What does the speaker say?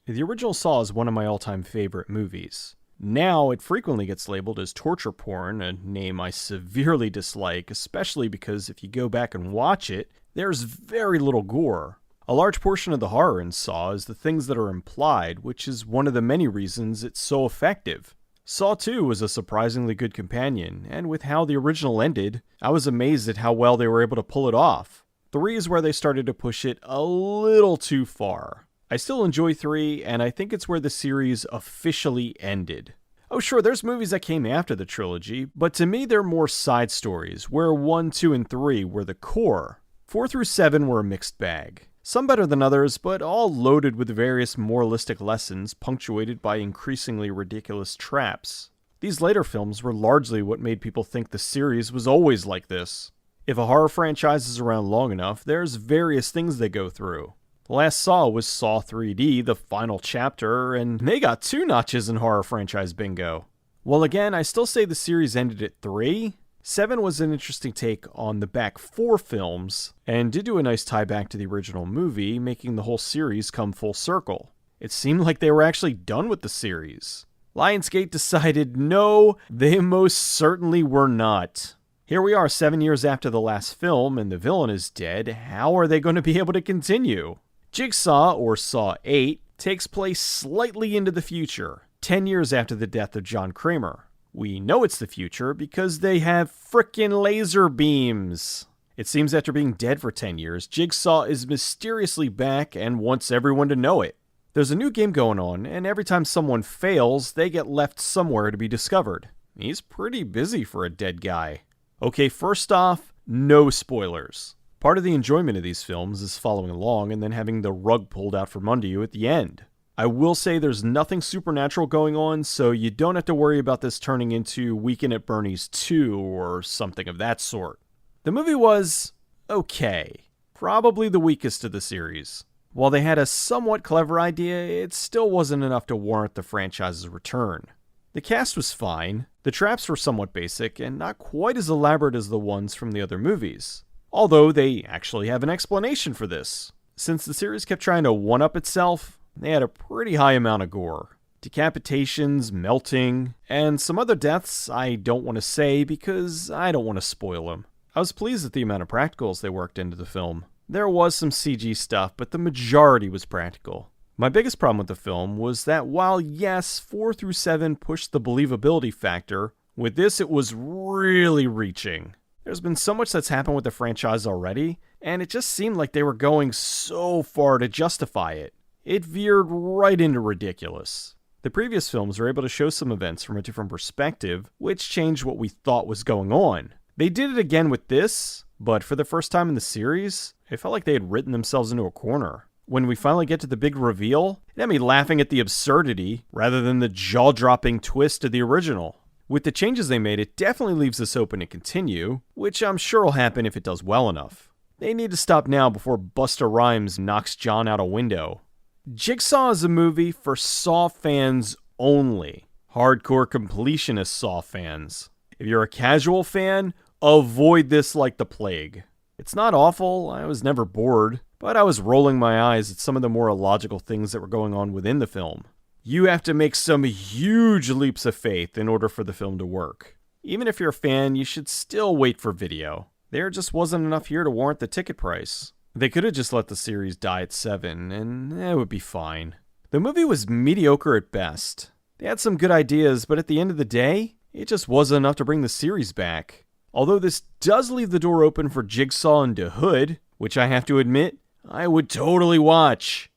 The original Saw is one of my all-time favorite movies. Now, it frequently gets labeled as torture porn, a name I severely dislike, especially because if you go back and watch it, there's very little gore. A large portion of the horror in Saw is the things that are implied, which is one of the many reasons it's so effective. Saw 2 was a surprisingly good companion, and with how the original ended, I was amazed at how well they were able to pull it off. 3 is where they started to push it a little too far. I still enjoy 3, and I think it's where the series officially ended. Oh sure, there's movies that came after the trilogy, but to me they're more side stories, where 1, 2, and 3 were the core. 4 through 7 were a mixed bag. Some better than others, but all loaded with various moralistic lessons punctuated by increasingly ridiculous traps. These later films were largely what made people think the series was always like this. If a horror franchise is around long enough, there's various things they go through. The last Saw was Saw 3D, the final chapter, and they got 2 notches in horror franchise bingo. Well again, I still say the series ended at 3. 7 was an interesting take on the back 4 films, and did do a nice tie back to the original movie, making the whole series come full circle. It seemed like they were actually done with the series. Lionsgate decided no, they most certainly were not. Here we are 7 years after the last film, and the villain is dead. How are they going to be able to continue? Jigsaw, or Saw 8, takes place slightly into the future, 10 years after the death of John Kramer. We know it's the future because they have frickin' laser beams. It seems after being dead for 10 years, Jigsaw is mysteriously back and wants everyone to know it. There's a new game going on, and every time someone fails, they get left somewhere to be discovered. He's pretty busy for a dead guy. Okay, first off, no spoilers. Part of the enjoyment of these films is following along and then having the rug pulled out from under you at the end. I will say there's nothing supernatural going on, so you don't have to worry about this turning into Weekend at Bernie's 2 or something of that sort. The movie was okay. Probably the weakest of the series. While they had a somewhat clever idea, it still wasn't enough to warrant the franchise's return. The cast was fine, the traps were somewhat basic, and not quite as elaborate as the ones from the other movies. Although they actually have an explanation for this. Since the series kept trying to one-up itself, they had a pretty high amount of gore. Decapitations, melting, and some other deaths I don't want to say because I don't want to spoil them. I was pleased at the amount of practicals they worked into the film. There was some CG stuff, but the majority was practical. My biggest problem with the film was that while yes, 4 through 7 pushed the believability factor, with this it was really reaching. There's been so much that's happened with the franchise already, and it just seemed like they were going so far to justify it. It veered right into ridiculous. The previous films were able to show some events from a different perspective, which changed what we thought was going on. They did it again with this, but for the first time in the series, it felt like they had written themselves into a corner. When we finally get to the big reveal, it had me laughing at the absurdity rather than the jaw-dropping twist of the original. With the changes they made, it definitely leaves this open to continue, which I'm sure will happen if it does well enough. They need to stop now before Busta Rhymes knocks John out a window. Jigsaw is a movie for Saw fans only. Hardcore completionist Saw fans. If you're a casual fan, avoid this like the plague. It's not awful, I was never bored, but I was rolling my eyes at some of the more illogical things that were going on within the film. You have to make some huge leaps of faith in order for the film to work. Even if you're a fan, you should still wait for video. There just wasn't enough here to warrant the ticket price. They could have just let the series die at 7, and it would be fine. The movie was mediocre at best. They had some good ideas, but at the end of the day, it just wasn't enough to bring the series back. Although this does leave the door open for Jigsaw and The Hood, which I have to admit, I would totally watch.